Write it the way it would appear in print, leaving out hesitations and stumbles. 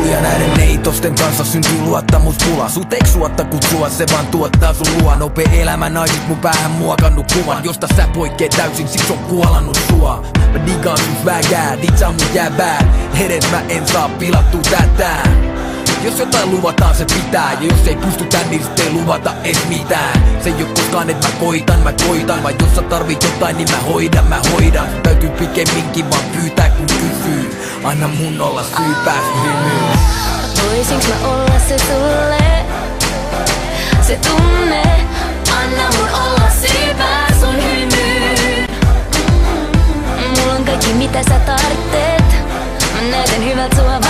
Ja näiden neitosten kanssa syntyy luottamuspula. Sut eikö suotta kutsua, se vaan tuottaa sun luo. Nopea elämä naisit mun päähän muokannut kuvan, josta sä poikkeet täysin, siksi on kuolannut sua. Mä digaan sun vägää, ditsaa mun jäbää. Edes mä en saa pilattua tätä. Jos jotain luvataan se pitää, ja jos ei pystytä niin sit ei luvata edes mitään. Se ei oo koskaan et mä koitan, vaan jos sä tarvit jotain niin mä hoidan. Täytyy pikemminkin vaan pyytää kun kysyy. Anna mun olla syy päästä hymyyn. Voisinks mä olla se sulle, se tunne. Anna mun olla syy päästä sun hymyyn. Mulla on kaikki mitä sä tarvitset. Mä näytän hyvältä sua